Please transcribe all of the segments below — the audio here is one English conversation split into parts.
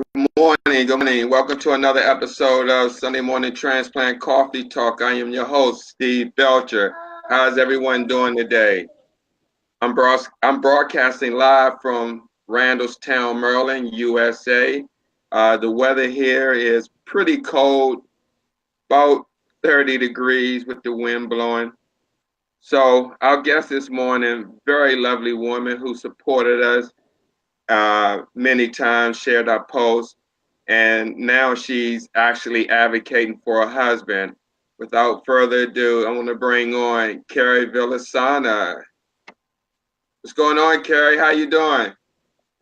Good morning. Welcome to another episode of Sunday Morning Transplant Coffee Talk. I am your host, Steve Belcher. How's everyone doing today? I'm broadcasting live from Randallstown, Maryland, USA. The weather here is pretty cold, about 30 degrees with the wind blowing. So our guest this morning, very lovely woman who supported us many times, shared our posts, and now she's actually advocating for her husband. Without further ado, I want to bring on Carrie Villasana. What's going on, Carrie? How you doing?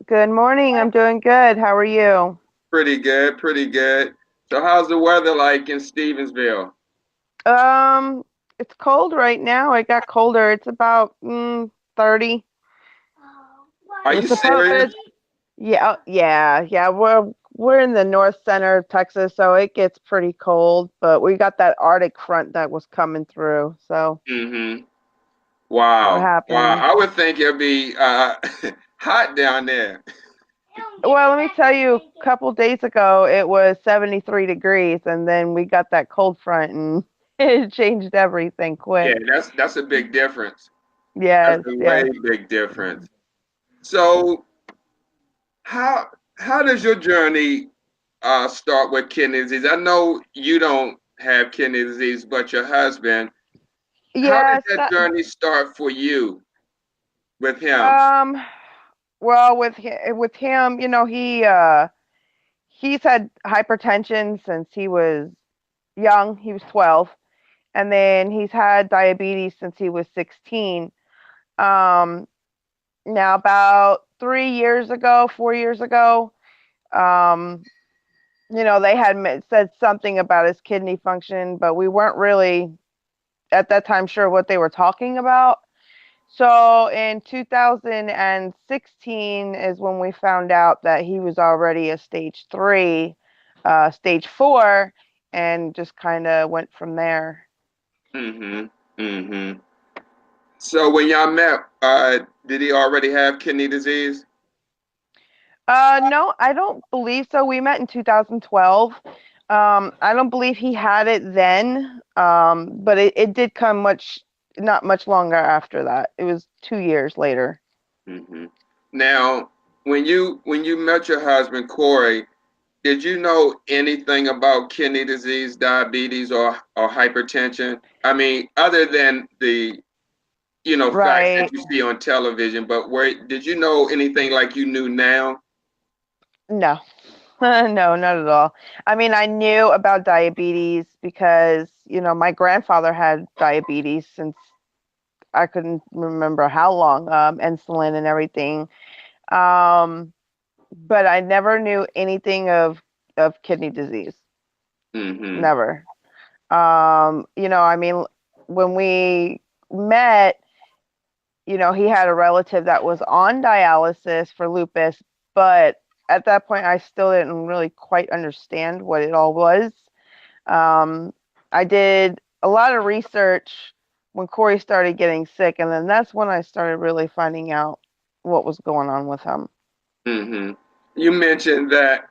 Good morning. I'm doing good. How are you? Pretty good, pretty good. So how's the weather like in Stevensville? Um, it's cold right now. It got colder. It's about 30. Are you It's serious? supposed, yeah. We're in the north center of Texas, so it gets pretty cold, but we got that Arctic front that was coming through. So Mm-hmm. we're Wow. Wow. happy. I would think it'd be hot down there. Well, let me tell you, a couple days ago it was 73 degrees, and then we got that cold front and it changed everything Yeah, quick. that's a big difference. That's Yes, a way yes. big difference. So how how does your journey start with kidney disease? I know you don't have kidney disease, but your husband. How did Yes, that journey start for you with him? um, well, with him, he's had hypertension since he was young. He was 12, and then he's had diabetes since he was 16. Um, Now about 3 years ago, 4 years ago, um, they had said something about his kidney function, but we weren't really at that time sure what they were talking about. So in 2016 is when we found out that he was already a stage three, stage four, and just kind of went from there. Mm-hmm. Mm-hmm. So when y'all met, did he already have kidney disease? No, I don't believe so. We met in 2012. I don't believe he had it then, but it did come not much longer after that. It was 2 years later. Mm-hmm. Now, when you met your husband Corey, did you know anything about kidney disease, diabetes, or hypertension? I mean, other than the facts that Right. you see on television, but where did you know anything like you knew now? No. No, not at all. I mean, I knew about diabetes because, my grandfather had diabetes since I couldn't remember how long, insulin and everything. Um, but I never knew anything of kidney disease. Mm-hmm. Never. I mean, when we met, he had a relative that was on dialysis for lupus, but at that point, I still didn't really quite understand what it all was. Um, I did a lot of research when Corey started getting sick, and then that's when I started really finding out what was going on with him. Mm-hmm. You mentioned that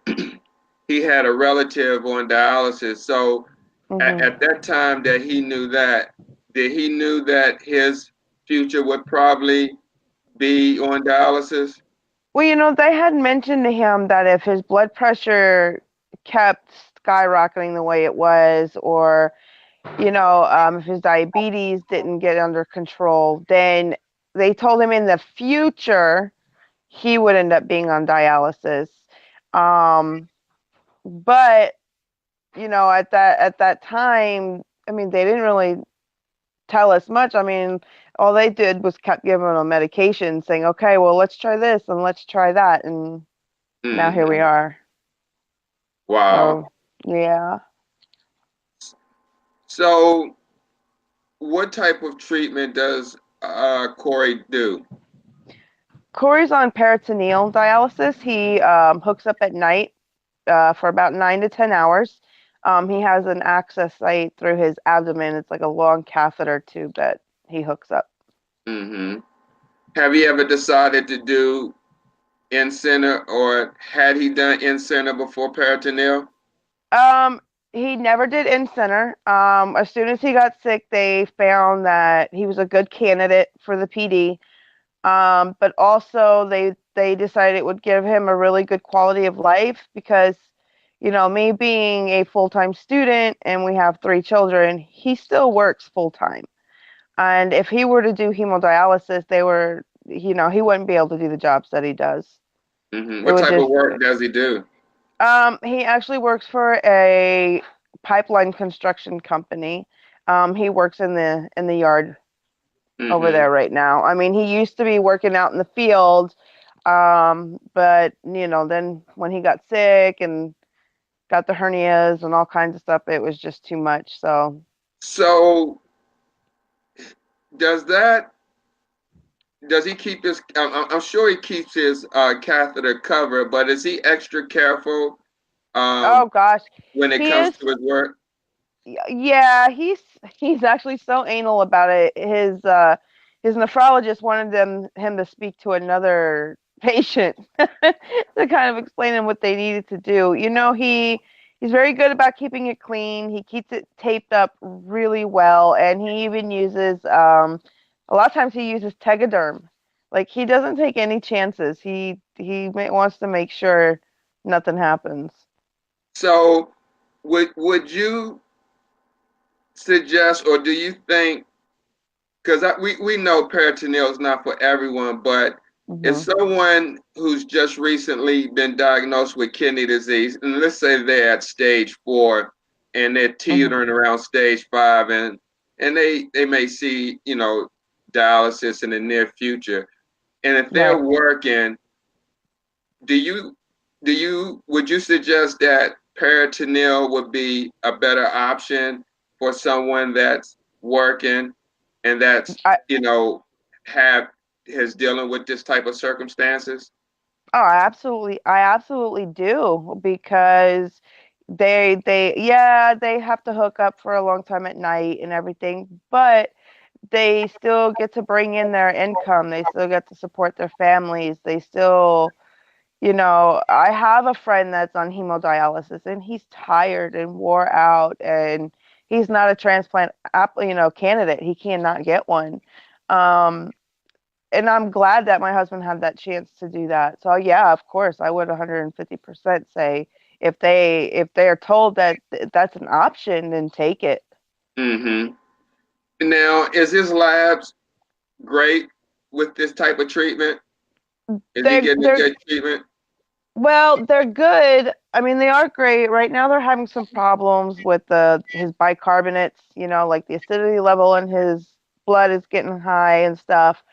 he had a relative on dialysis. So hmm at that time that he knew that, did he knew that his future would probably be on dialysis? Well, they had mentioned to him that if his blood pressure kept skyrocketing the way it was, or if his diabetes didn't get under control, then they told him in the future he would end up being on dialysis. Um, but at that time, I mean, they didn't really tell us much. I mean, all they did was kept giving him medication, saying, "Okay, well, let's try this and let's try that," and now here we Mm-hmm. are. Wow. So, yeah. So what type of treatment does Corey do? Corey's on peritoneal dialysis. He hooks up at night for about 9 to 10 hours. He has an access site through his abdomen. It's like a long catheter tube that he hooks up. Mm-hmm. Have you ever decided to do in-center, or had he done in-center before peritoneal? Um, he never did in center. As soon as he got sick, they found that he was a good candidate for the PD. But also they decided it would give him a really good quality of life because, me being a full-time student and we have three children, he still works full-time. And if he were to do hemodialysis, he wouldn't be able to do the jobs that he does. It What would type of just, work does he do? he actually works for a pipeline construction company. He works in the yard over Hmm there right now. I mean, he used to be working out in the field, but then when he got sick and got the hernias and all kinds of stuff, it was just too much. So, So does that does he keep his? I'm sure he keeps his catheter covered, but is he extra careful oh um, gosh, when it he comes is. to his work? Yeah, he's actually so anal about it. His nephrologist wanted him to speak to another patient to kind of explain him what they needed to do. He's very good about keeping it clean. He keeps it taped up really well, and he even uses a lot of times he uses Tegaderm. Like he doesn't take any chances. He wants to make sure nothing happens. So would you suggest, or do you think, because we know peritoneal is not for everyone, but if Hmm. someone who's just recently been diagnosed with kidney disease, and let's say they're at stage 4 and they're Hmm. teetering around stage 5, and they may see, dialysis in the near future, and if Right. they're working, do you would you suggest that peritoneal would be a better option for someone that's working and that's I, you know have is dealing with this type of circumstances? Oh, I absolutely do because yeah, they have to hook up for a long time at night and everything, but they still get to bring in their income. They still get to support their families. They still, I have a friend that's on hemodialysis and he's tired and wore out and he's not a transplant candidate. He cannot get one. Um, and I'm glad that my husband had that chance to do that. So yeah, of course, I would 150% say if they are told that that's an option, then take it. Mm-hmm. Now, is his labs great with this type of treatment? Is he getting a They're good treatment? well, they're good. I mean, they are great. Right now, they're having some problems with the his bicarbonates. Like the acidity level in his blood is getting high and stuff.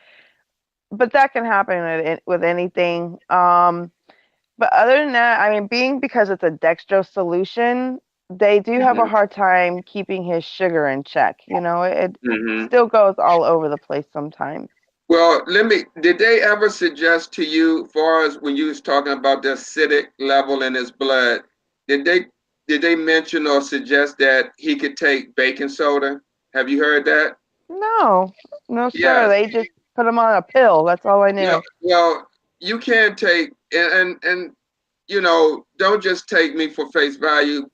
But that can happen with anything. But other than that, I mean, being because it's a dextrose solution, they do have a Mm-hmm. hard time keeping his sugar in check. It Mm-hmm. still goes all over the place sometimes. Well, did they ever suggest to you, far as when you was talking about the acidic level in his blood, did they did they mention or suggest that he could take baking soda? Have you heard that? No, no, sir. Yes. They just put him on a pill. That's all I Yeah. knew. Well, you can take and don't just take me for face value.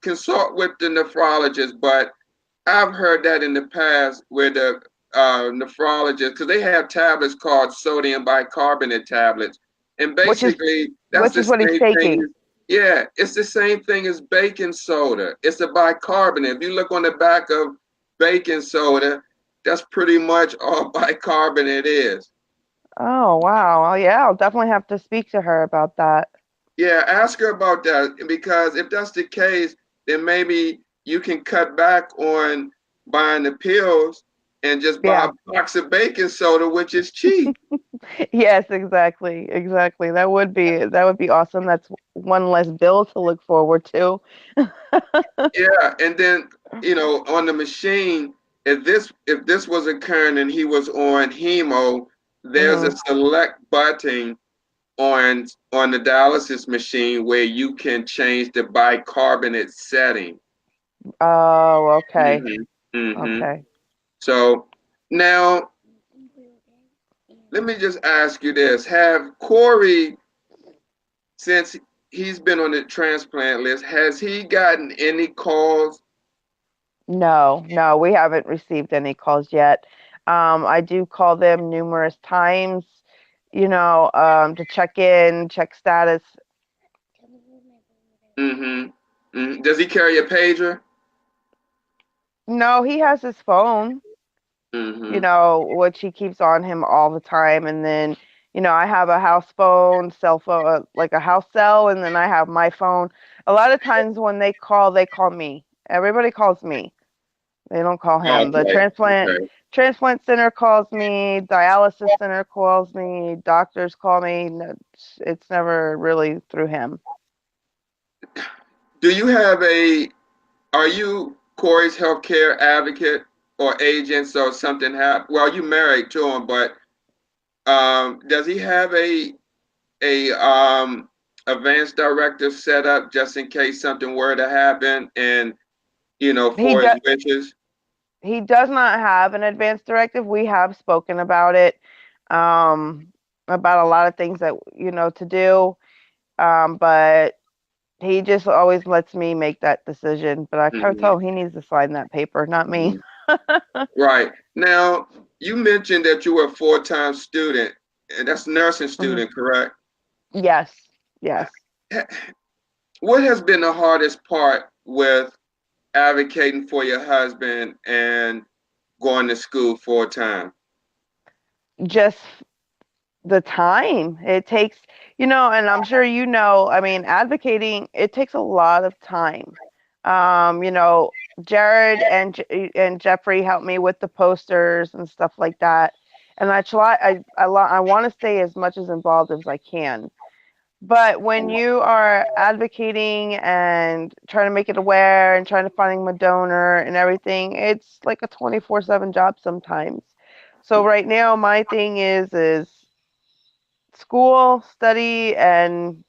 Consult with the nephrologist, but I've heard that in the past where the nephrologist, because they have tablets called sodium bicarbonate tablets, and Which is basically that's which the is what he's same thing. taking. Yeah, it's the same thing as baking soda. It's a bicarbonate. If you look on the back of baking soda, that's pretty much all bicarbonate is. Oh, wow. Well, yeah, I'll definitely have to speak to her about that. Yeah, ask her about that because if that's the case, then maybe you can cut back on buying the pills and just buy Yeah. a box of baking soda, which is cheap. Yes, exactly. Exactly. That would be awesome. That's one less bill to look forward to. Yeah, and then on the machine, if this was occurring and he was on hemo, there's a Hmm. select button on the dialysis machine where you can change the bicarbonate setting. Oh, okay. hmm hmm Okay. So now let me just ask you this. Have Corey since he's been on the transplant list, has he gotten any calls? No, no, we haven't received any calls yet. I do call them numerous times, to check in, check status. Mm-hmm. Does he carry a pager? No, he has his phone, Mm-hmm. which he keeps on him all the time. And then, I have a house phone, cell phone, like a house cell, and then I have my phone. A lot of times when they call me. Everybody calls me. They don't call him. The Okay. Okay. transplant center calls me, dialysis center calls me, doctors call me. No, it's never really through him. Do you have a Are you Corey's healthcare advocate or agent? So if something happens, well, you married to him, but does he have a advanced directive set up just in case something were to happen, and He for his does. wishes? He does not have an advance directive. We have spoken about it, about a lot of things that to do, but he just always lets me make that decision. But I kind of Hmm. tell him he needs to sign that paper, not me. Hmm. Right. Now, you mentioned that you were a full-time student, and that's nursing Mhm. student, correct? Yes, yes. What has been the hardest part with advocating for your husband and going to school full time? Just the time it takes, and I'm sure I mean, advocating, it takes a lot of time. um you know Jared and Jeffrey helped me with the posters and stuff like that, and I want to stay as much as involved as I can. But when you are advocating and trying to make it aware and trying to find him a donor and everything, it's like a 24/7 job sometimes. So right now my thing is school, study, and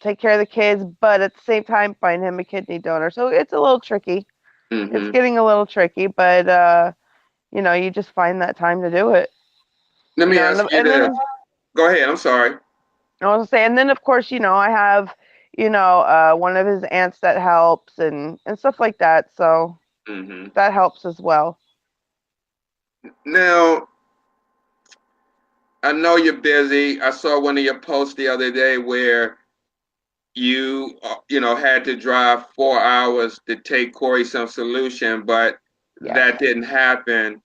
take care of the kids, but at the same time find him a kidney donor. So it's a little tricky. It's Hmm. getting a little tricky, but you just find that time to do it. Let me And, ask you and this. then Go ahead. I'm sorry. I was say, and then of course, I have, one of his aunts that helps and stuff like that. So Hmm. that helps as well. Now, I know you're busy. I saw one of your posts the other day where had to drive 4 hours to take Corey some solution, but Yes. that didn't happen.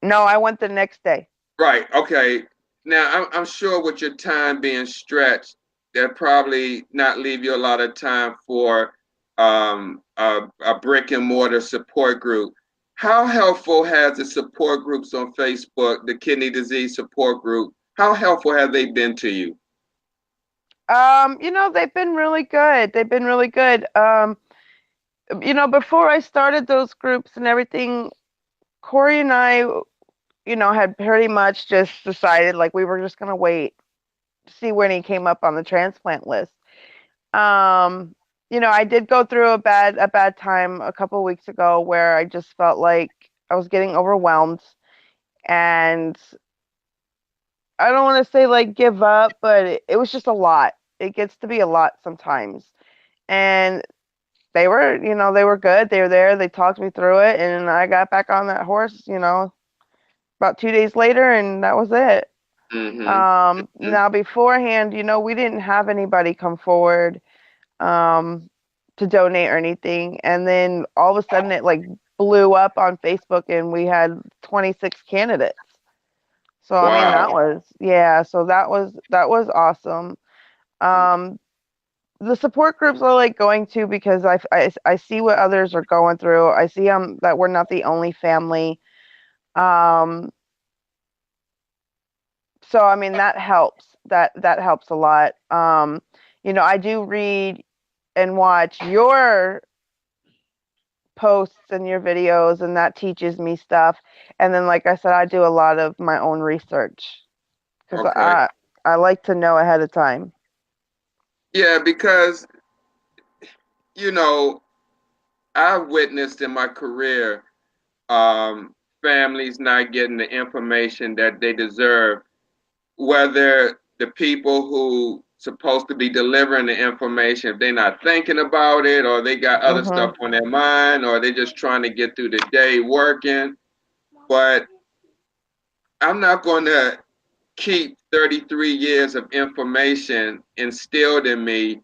No, I went the next day. Right. Okay. Now, I'm sure with your time being stretched, that probably not leave you a lot of time for a brick and mortar support group. How helpful has the support groups on Facebook, the kidney disease support group, how helpful have they been to you? They've been really good. They've been really good. Before I started those groups and everything, Corey and I, had pretty much just decided like we were just gonna wait to see when he came up on the transplant list. Um, I did go through a bad time a couple of weeks ago where I just felt like I was getting overwhelmed, and I don't want to say like give up, but it was just a lot. It gets to be a lot sometimes. And they were good. They were there. They talked me through it, and I got back on that horse, about 2 days later, and that was it. Mm-hmm. Now beforehand, we didn't have anybody come forward um, to donate or anything, and then all of a sudden it like blew up on Facebook, and we had 26 candidates. So I mean that Wow. was yeah. So that was awesome. Um, the support groups I like going to because I see what others are going through. I see that we're not the only family. Um, so I mean that helps. That helps a lot. I do read and watch your posts and your videos, and that teaches me stuff. And then like I said, I do a lot of my own research because Okay. I like to know ahead of time. Yeah, because you know, I've witnessed in my career families not getting the information that they deserve, whether the people who supposed to be delivering the information, if they're not thinking about it, or they got other Mhm. stuff on their mind, or they're just trying to get through the day working. But I'm not going to keep 33 years of information instilled in me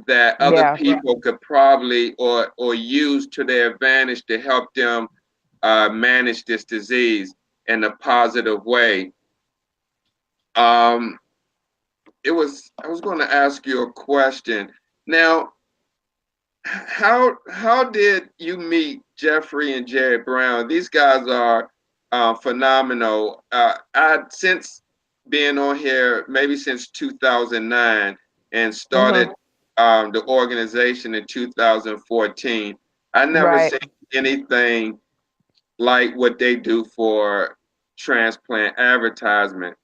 that other Yeah. people could probably or use to their advantage to help them manage this disease in a positive way. Um, I was going to ask you a question. Now, how did you meet Jeffrey and Jared Brown? These guys are phenomenal. I since being on here maybe since 2009 and started Mhm. the organization in 2014. I never Right. seen anything like what they do for transplant advertisement.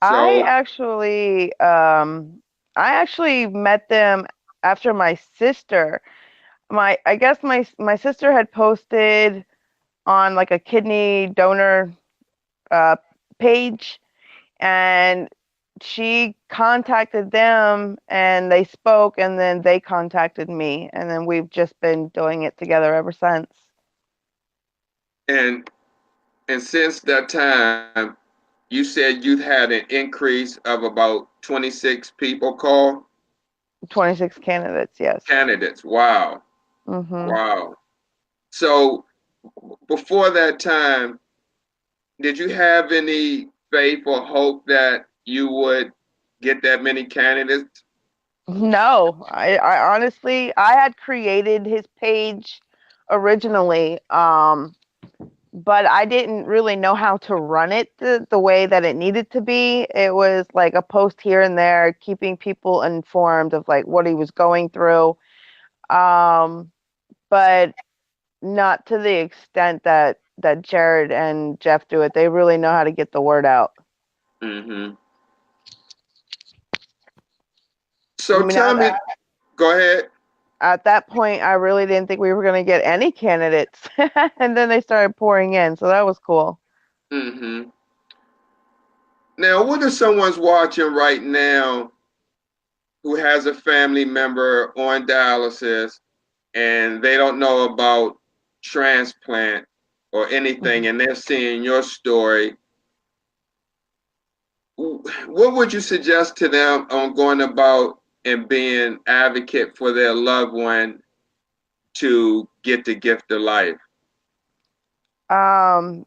I So, actually I actually met them after my sister. My I guess my sister had posted on like a kidney donor uh page, and she contacted them and they spoke, and then they contacted me, and then we've just been doing it together ever since. and and since that time, you said you've had an increase of about 26 people call 26 candidates, yes. candidates. Wow. Mhm. Wow. So before that time, did you have any faith or hope that you would get that many candidates? No, I honestly, I had created his page originally, but I didn't really know how to run it the way that it needed to be. It was like a post here and there, keeping people informed of like what he was going through, um, but not to the extent that Jared and Jeff do it. They really know how to get the word out. Hmm. I So mean, tell me, go ahead. at that point, I really didn't think we were going to get any candidates. And then they started pouring in. So that was cool. Hmm. Now, what if someone's watching right now who has a family member on dialysis and they don't know about transplant or anything, Mhm. and they're seeing your story, what would you suggest to them on going about and being advocate for their loved one to get the gift of life? Um,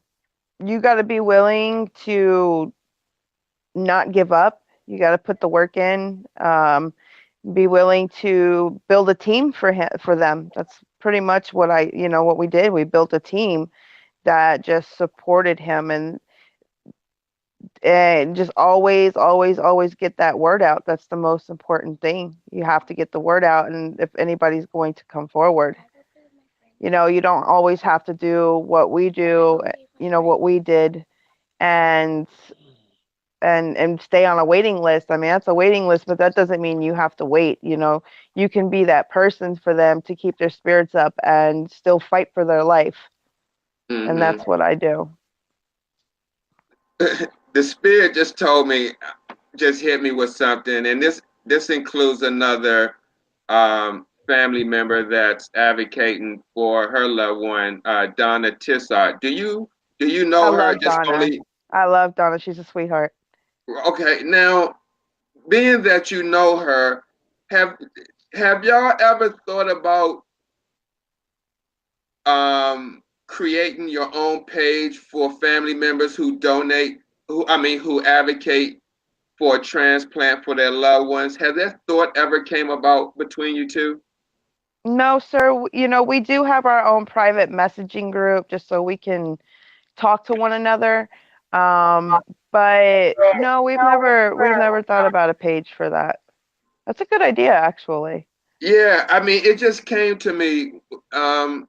you got to be willing to not give up. You got to put the work in. Be willing to build a team for them. That's pretty much what we did. We built a team that just supported him, and just always, always, always get that word out. That's the most important thing. You have to get the word out, and if anybody's going to come forward, you don't always have to do what we do, what we did, and and stay on a waiting list. I mean, that's a waiting list, but that doesn't mean you have to wait. You can be that person for them to keep their spirits up and still fight for their life, and Hmm. that's what I do. The spirit just told me, just hit me with something, and this includes another family member that's advocating for her loved one, Donna Tissot. Do you I know her? love Just Donna. only I love Donna. She's a sweetheart. okay. Now, being that you know her, have have y'all ever thought about creating your own page for family members who donate, who advocate for a transplant for their loved ones? Has that thought ever came about between you two? No, sir. We do have our own private messaging group just so we can talk to one another. Um, but no, we've never thought about a page for that. That's a good idea, actually. Yeah, I mean, it just came to me um,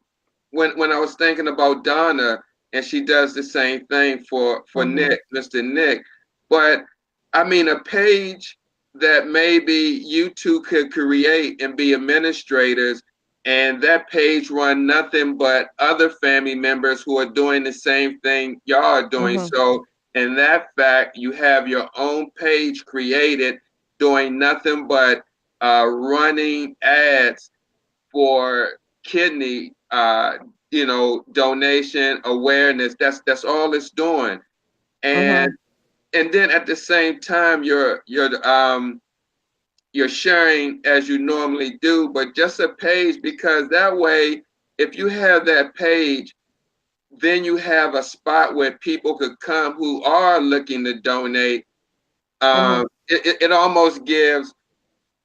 when I was thinking about Donna, and she does the same thing for Mhm. Nick, Mr. Nick. But I mean, a page that maybe you two could create and be administrators, and that page run nothing but other family members who are doing the same thing y'all are doing. Mhm. So, in that fact, you have your own page created, doing nothing but running ads for kidney, donation awareness. That's all it's doing. And Mhm. and then at the same time, you're sharing as you normally do, but just a page, because that way, if you have that page, then you have a spot where people could come who are looking to donate. Mhm. It almost gives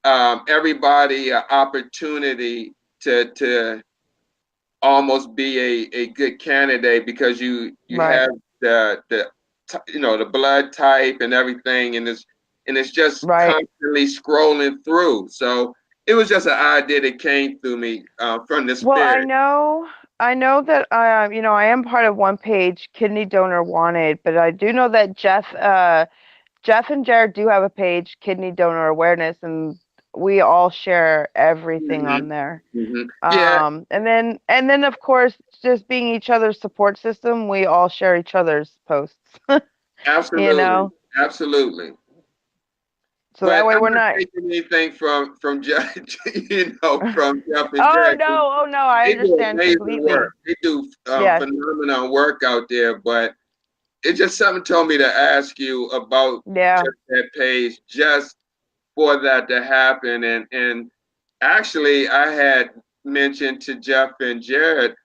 everybody an opportunity to almost be a good candidate, because you Right. have the blood type and everything, and it's just Right. constantly scrolling through. So it was just an idea that came through me from the Well, spirit. I know that I am part of one page, Kidney Donor Wanted, but I do know that Jeff and Jared do have a page, Kidney Donor Awareness, and we all share everything Hmm. on there. Yeah, And then of course, just being each other's support system, we all share each other's posts, you absolutely, know. absolutely. So that But way I'm we're not not. taking anything from Jeff, from Jeff and Oh Jared. no, oh no, I They do understand amazing work. completely. They do Yes. phenomenal work out there. But it just something told me to ask you about Yeah. just that page, just for that to happen. And actually, I had mentioned to Jeff and Jared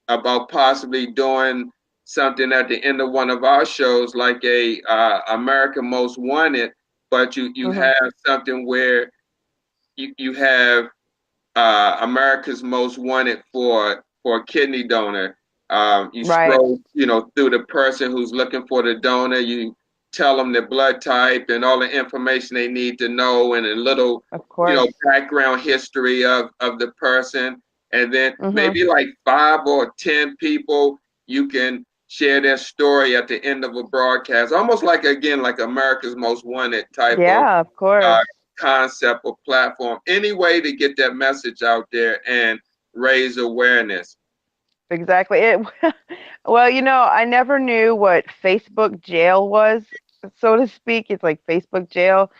about possibly doing something at the end of one of our shows, like a America Most Wanted, but you Mhm. have something where you have America's Most Wanted for a kidney donor. You Right. scroll, through the person who's looking for the donor. You tell them their blood type and all the information they need to know, and a little, Of course. background history of the person. And then Mhm. maybe like 5 or 10 people, you can share their story at the end of a broadcast, almost like, again, like America's Most Wanted type of Yeah, of uh, course. concept or platform. Any way to get that message out there and raise awareness. Exactly. Well, I never knew what Facebook jail was, so to speak. It's like Facebook jail.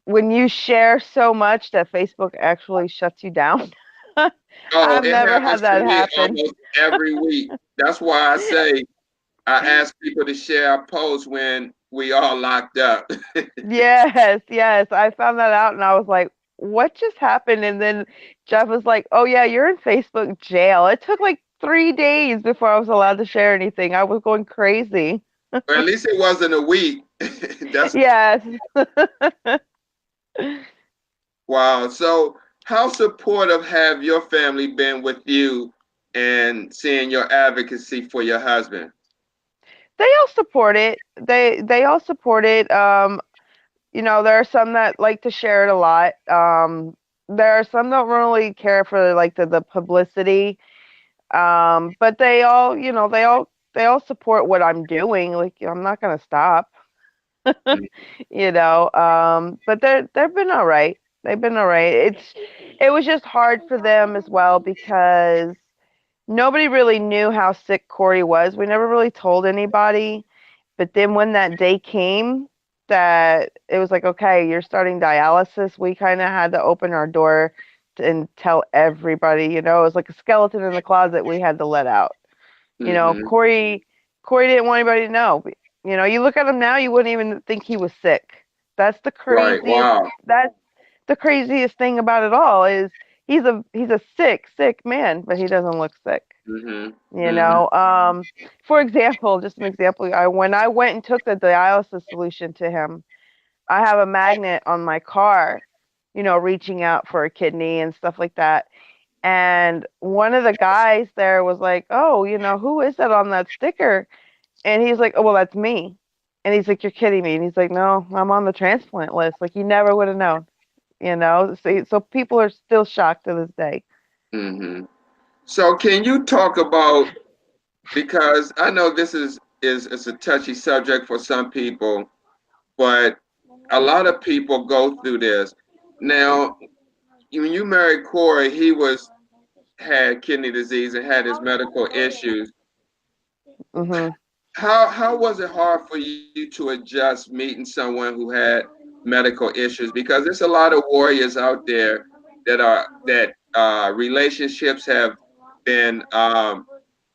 When you share so much that Facebook actually shuts you down. Oh, I've it never happens had to that me happen. almost every week. That's why I say I ask people to share our posts when we are locked up. Yes, yes. I found that out and I was like, what just happened? And then Jeff was like, oh, yeah, you're in Facebook jail. It took like 3 days before I was allowed to share anything. I was going crazy. Or at least it wasn't a week. That's Yes. wow. So, how supportive have your family been with you and seeing your advocacy for your husband? They all support it. They all support it. There are some that like to share it a lot. There are some that don't really care for like the publicity. But they all support what I'm doing. Like I'm not gonna stop. But they've been all right. They've been all right. It was just hard for them as well because nobody really knew how sick Corey was. We never really told anybody. But then when that day came, that it was like, okay, you're starting dialysis, we kind of had to open our door and tell everybody. It was like a skeleton in the closet we had to let out. Mm-hmm. Corey didn't want anybody to know. You look at him now, you wouldn't even think he was sick. That's the Right. craziest. Wow. That's the craziest thing about it all is he's a sick man, but he doesn't look sick. Mm-hmm. You Mm-hmm. know, for example, just an example, when I went and took the dialysis solution to him, I have a magnet on my car, reaching out for a kidney and stuff like that. And one of the guys there was like, "Oh, who is that on that sticker?" And he's like, "Oh, well, that's me." And he's like, "You're kidding me." And he's like, "No, I'm on the transplant list." Like, you never would have known, So people are still shocked to this day. Mm-hmm. So, can you talk about, because I know this is a touchy subject for some people, but a lot of people go through this. Now, when you married Corey, he was had kidney disease and had his medical issues. Mhm. How was it hard for you to adjust meeting someone who had medical issues, because there's a lot of warriors out there that relationships have been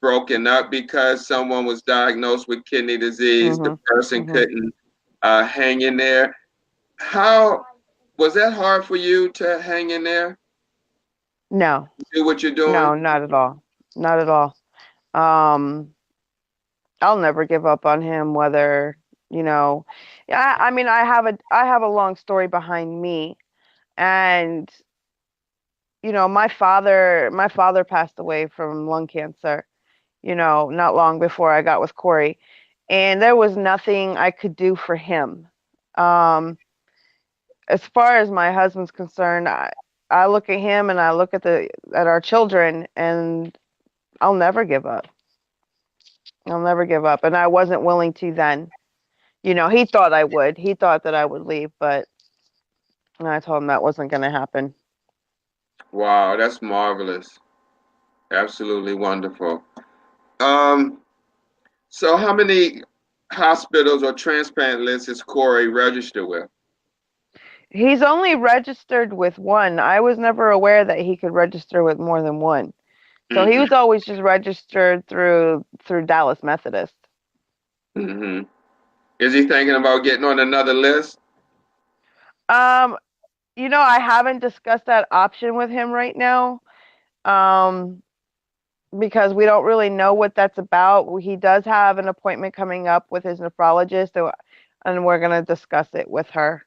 broken up because someone was diagnosed with kidney disease. The Mhm. person Mhm. couldn't hang in there. How was that hard for you to hang in there, No. do what you're doing? No, not at all. Not at all. Um, I'll never give up on him, whether, you know, yeah, I mean, I have a long story behind me, and my father passed away from lung cancer, not long before I got with Corey, and there was nothing I could do for him. Um, as far as my husband's concerned, I look at him and I look at our children, and I'll never give up. I'll never give up, and I wasn't willing to then. He thought I would. He thought that I would leave, but I told him that wasn't going to happen. Wow, that's marvelous. Absolutely wonderful. Um, so how many hospitals or transplant lists is Corey registered with? He's only registered with one. I was never aware that he could register with more than one. So he Mm-hmm. was always just registered through Dallas Methodist. Mm-hmm. Is he thinking about getting on another list? Um, I haven't discussed that option with him right now. Um, because we don't really know what that's about. He does have an appointment coming up with his nephrologist, and we're going to discuss it with her.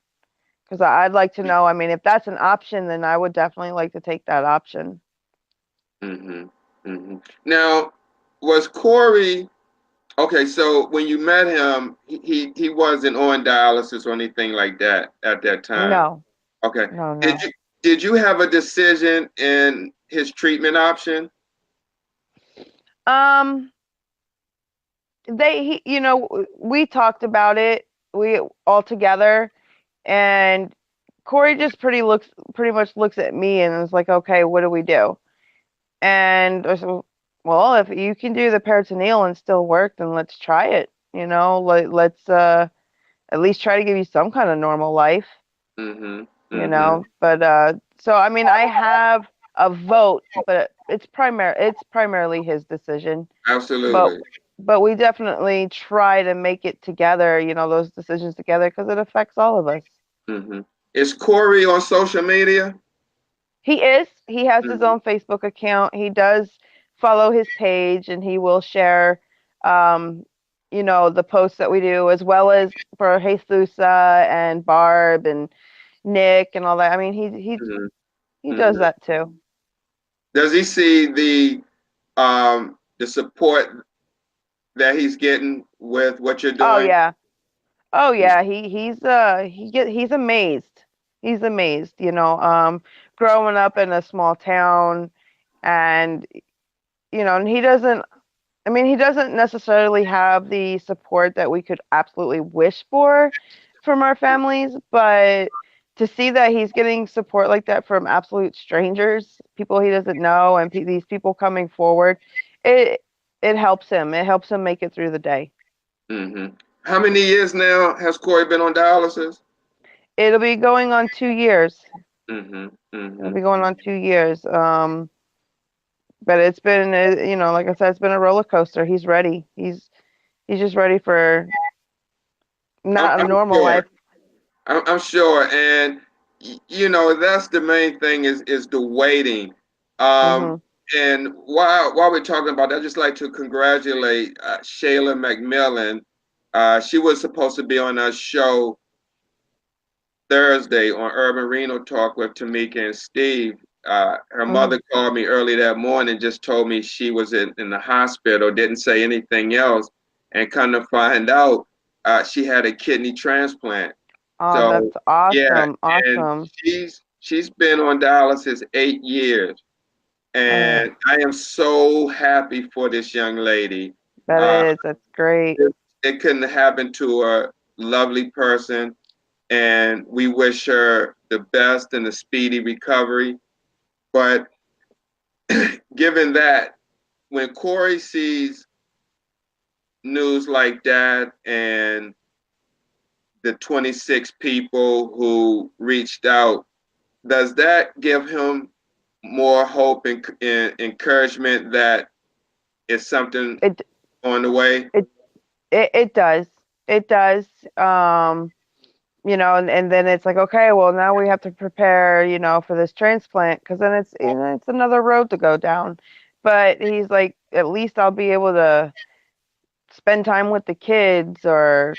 Because I'd like to know. I mean, if that's an option, then I would definitely like to take that option. Mm-hmm. Mm-hmm. Now, was Corey okay? So when you met him, he wasn't on dialysis or anything like that at that time. No, Okay. no, Did no. you have a decision in his treatment option? Um, we talked about it. We all together, and Corey just pretty much looks at me and is like, "Okay, what do we do?" And I said, "Well, if you can do the peritoneal and still work, then let's try it. Let's at least try to give you some kind of normal life. Mm-hmm. Mm-hmm. But so I mean, I have a vote, but it's primarily his decision. But Absolutely. but we definitely try to make it together, those decisions together, because it affects all of us. Mm-hmm. Is Corey on social media? He has his Mm-hmm. own Facebook account. He does follow his page, and he will share, um, the posts that we do, as well as for Jesusa and Barb and Nick and all that. I mean, Mm-hmm. he does Mm-hmm. that too. Does he see the support that he's getting with what you're Oh doing? yeah. Oh yeah, he's amazed. He's amazed, growing up in a small town, and and he doesn't necessarily have the support that we could absolutely wish for from our families, but to see that he's getting support like that from absolute strangers, people he doesn't know, and these people coming forward, it it helps him. It helps him make it through the day. Hmm. How many years now has Corey been on dialysis? It'll be going on 2 years. Hmm. It'll Hmm. be going on 2 years. But it's been, like I said, it's been a roller coaster. He's ready. He's just ready for not a I'm normal sure. life. I'm sure, and that's the main thing is the waiting. Um, Mhm. and while we're talking about that, I'd just like to congratulate Shayla McMillan. She was supposed to be on our show Thursday on Urban Reno Talk with Tamika and Steve. Her Mhm. mother called me early that morning, just told me she was in the hospital, didn't say anything else, and come to find out, she had a kidney transplant. Oh, So that's yeah, awesome. and Awesome. she's been on dialysis 8 years, Oh, and I am so happy for this young lady. that Uh, is. That's great. it couldn't happen to a lovely person, and we wish her the best and a speedy recovery. But given that, when Corey sees news like that and the 26 people who reached out, does that give him more hope and encouragement that it's something It on the way? it it does. It does. And then it's like, okay, well, now we have to prepare, for this transplant, because then it's another road to go down. But he's like, at least I'll be able to spend time with the kids or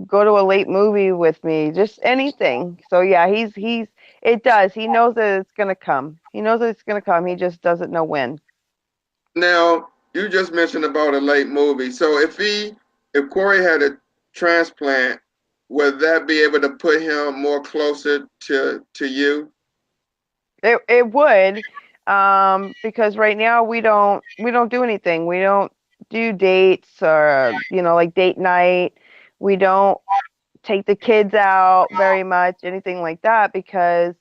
go to a late movie with me, just anything. So yeah, he's it does. He knows that it's gonna come. He knows that it's gonna come. He just doesn't know when. Now, you just mentioned about a late movie. So if Corey had a transplant, would that be able to put him more closer to you? It would, because right now we don't do anything. We don't do dates or like date night. We don't take the kids out very much, anything like that, because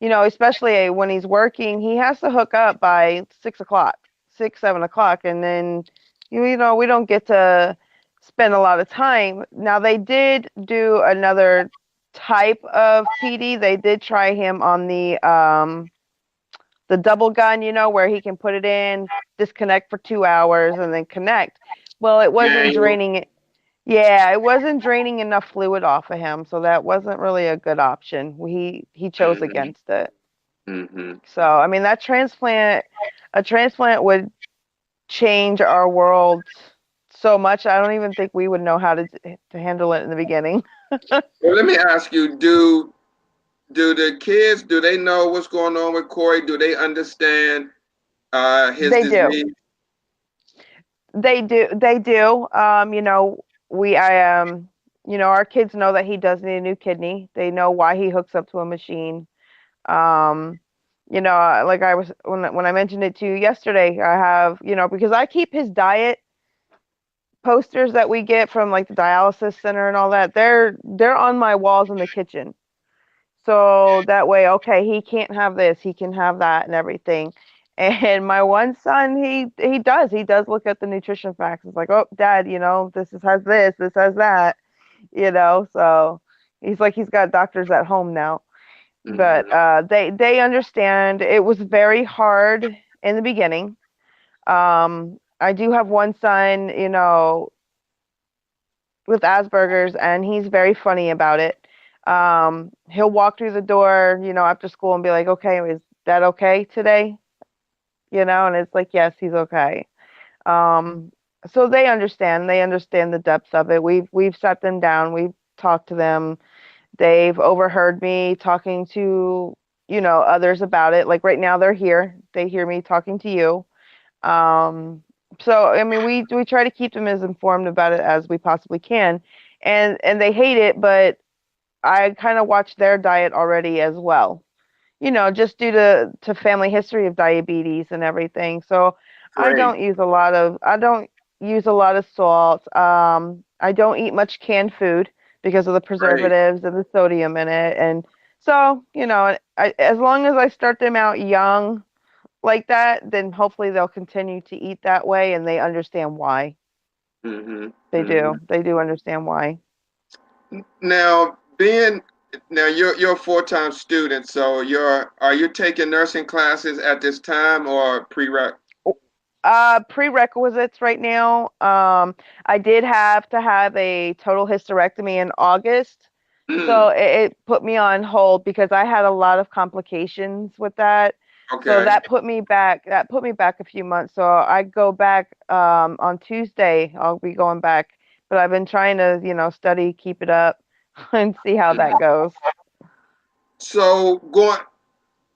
especially when he's working, he has to hook up by 6 o'clock, 7 o'clock, and then we don't get to spend a lot of time. Now they did do another type of PD. They did try him on the double gun, where he can put it in, disconnect for 2 hours, and then connect. Well, it wasn't Manual. draining it. Yeah, it wasn't draining enough fluid off of him, so that wasn't really a good option. He chose Mm-hmm. against it. Mm-hmm. So, I mean, a transplant would change our world so much. I don't even think we would know how to handle it in the beginning. Well, let me ask you, do the kids, do they know what's going on with Corey? Do they understand his They do. disease? They do. They do. Our kids know that he does need a new kidney. They know why he hooks up to a machine. Um, like I was when I mentioned it to you yesterday, I have, because I keep his diet posters that we get from like the dialysis center and all that. They're on my walls in the kitchen. So that way, okay, he can't have this, he can have that and everything. And my one son, he does look at the nutrition facts. It's like, oh, Dad, has this has that, So he's like he's got doctors at home now. But Mm-hmm. they understand. It was very hard in the beginning. I do have one son, with Asperger's, and he's very funny about it. He'll walk through the door, after school and be like, "Okay, is that okay today?" And it's like, "Yes, he's okay." Um, so they understand. They understand the depths of it. We've sat them down. We've talked to them. They've overheard me talking to, others about it. Like right now, they're here. They hear me talking to you. Um, so I mean, we try to keep them as informed about it as we possibly can, and they hate it, but I kind of watch their diet already as well. Just due to family history of diabetes and everything. So Great. I don't use a lot of salt. I don't eat much canned food because of the Great. preservatives and the sodium in it. And so, as long as I start them out young like that, then hopefully they'll continue to eat that way and they understand why. Mm-hmm. They Mm-hmm. do. They do understand why. Now, now you're a full-time student, so are you taking nursing classes at this time or prereq? Prerequisites right now. I did have to have a total hysterectomy in August. So Mm, it put me on hold because I had a lot of complications with that. So okay. that put me back a few months. So I go back on Tuesday. I'll be going back, but I've been trying to, study, keep it up, and see how that Mhm. goes. So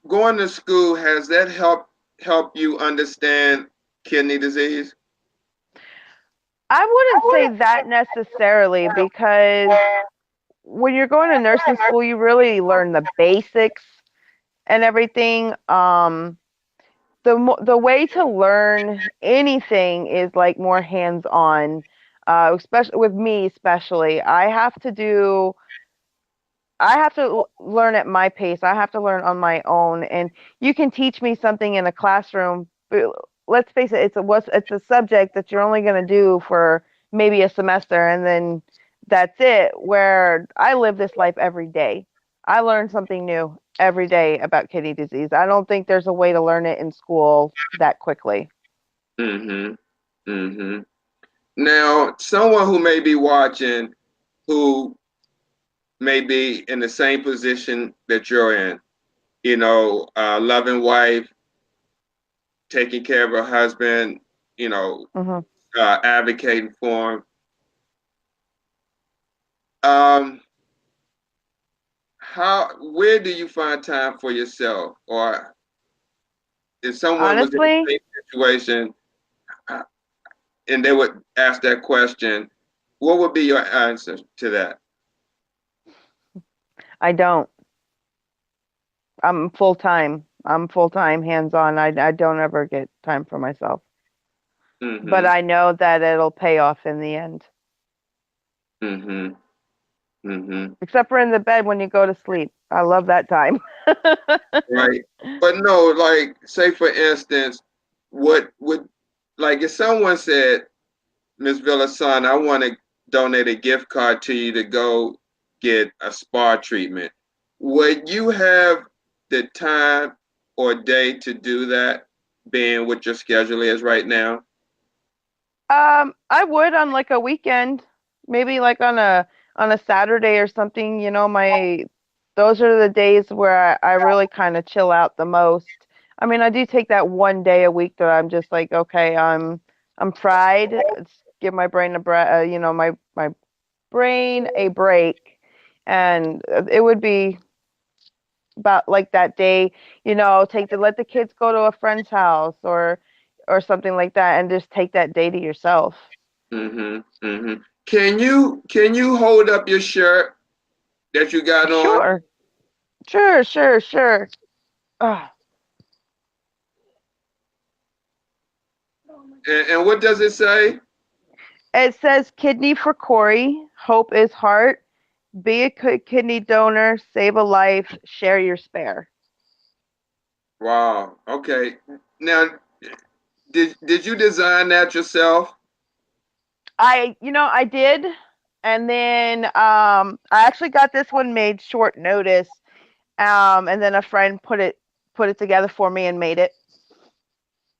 going to school, has that help you understand kidney disease? I wouldn't say that necessarily, because when you're going to nursing school, you really learn the basics and everything. The way to learn anything is like more hands on. Especially with me, especially I have to learn at my pace. I have to learn on my own. And you can teach me something in a classroom, but let's face it, it's a subject that you're only going to do for maybe a semester, and then that's it. Where I live this life every day. I learn something new every day about kidney disease. I don't think there's a way to learn it in school that quickly. Mm-hmm. Mm-hmm. Now, someone who may be watching who may be in the same position that you're in, loving wife, taking care of her husband, you know, Hmm. advocating for him. Um, where do you find time for yourself? Or if someone was in the Honestly, same situation uh, and they would ask that question, what would be your answer to that? I don't. I'm full time. I'm full time, hands on. I don't ever get time for myself. But Mm-hmm. I know that it'll pay off in the end. Mm-hmm. Mm-hmm. Except for in the bed when you go to sleep. I love that time. Right. But no, like, say for instance, what would, like, if someone said, Miss Villasana, I want to donate a gift card to you to go get a spa treatment, would you have the time or day to do that, being what your schedule is right now? I would on like a weekend, maybe like on a Saturday or something, my those are the days where I really kind of chill out the most. I mean, I do take that one day a week that I'm just like, okay, I'm fried. Let's give my brain my brain a break. And it would be about like that day, take the let the kids go to a friend's house or something like that and just take that day to yourself. Mm-hmm. Mm-hmm. Can you hold up your shirt that you got on? Sure. Sure, sure, sure. Ah, And what does it say? it says kidney for Corey. Hope is heart. Be a kidney donor. Save a life. Share your spare. Wow. Okay. Now, did you design that yourself? I did, and then I actually got this one made short notice. And then a friend put it together for me and made it.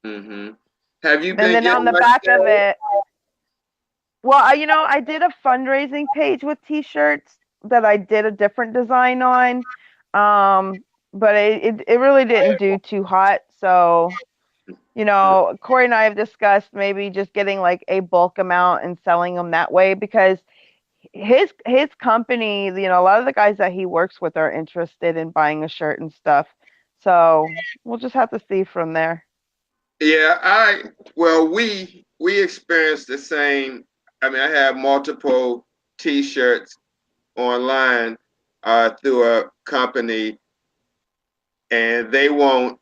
Mm-hmm. Have you And been then on getting the much back of sales? it, well, I did a fundraising page with T-shirts that I did a different design on, but it really didn't do too hot. So, Corey and I have discussed maybe just getting like a bulk amount and selling them that way because his company, a lot of the guys that he works with are interested in buying a shirt and stuff. So we'll just have to see from there. Yeah, well, we experienced the same. I mean, I have multiple T-shirts online through a company, and they won't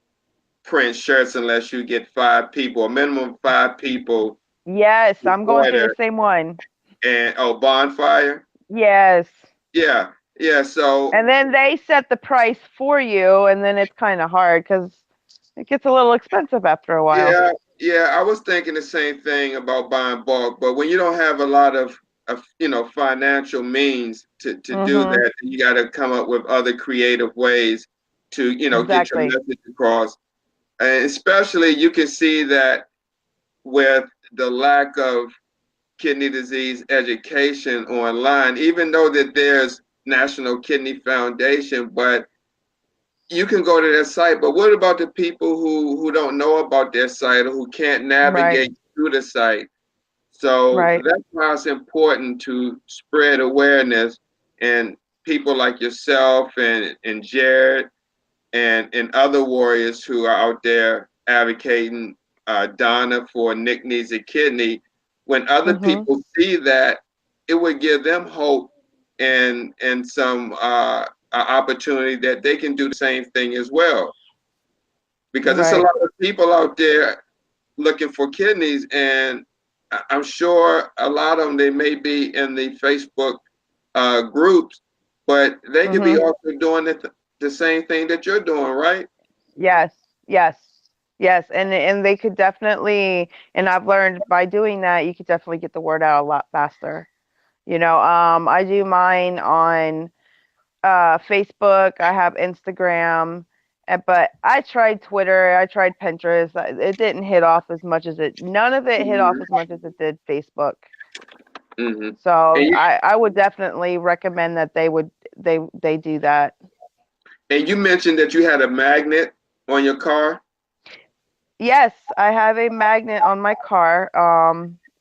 print shirts unless you get 5 people, a minimum of 5 people Yes, to I'm going through the order. same one. And oh, bonfire. Yes. Yeah, yeah. So And then they set the price for you, and then it's kind of hard because it gets a little expensive after a while. yeah, yeah. I was thinking the same thing about buying bulk, but when you don't have a lot of financial means to do Mhm. that, you got to come up with other creative ways to get your Exactly. message across. And especially you can see that with the lack of kidney disease education online, even though that there's National Kidney Foundation, but you can go to their site, but what about the people who don't know about their site or who can't Right. navigate through the site? So Right. that's why it's important to spread awareness, and people like yourself and Jared and other warriors who are out there advocating, Donna for Nick Needs a Kidney. When other Mhm. people see that, it would give them hope and some opportunity that they can do the same thing as well. Because it's a Right. lot of people out there looking for kidneys, and I'm sure a lot of them, they may be in the Facebook groups, but they could be Mhm. also doing the same thing that you're doing, right? Yes. Yes. Yes, and they could definitely, and I've learned by doing that, you could definitely get the word out a lot faster. I do mine on Facebook. I have Instagram, but I tried Twitter. I tried Pinterest. It didn't hit off as much as it. None of it hit off Mm-hmm. as much as it did Facebook. Mm-hmm. So And you, I would definitely recommend that they do that. and you mentioned that you had a magnet on your car. Yes, I have a magnet on my car,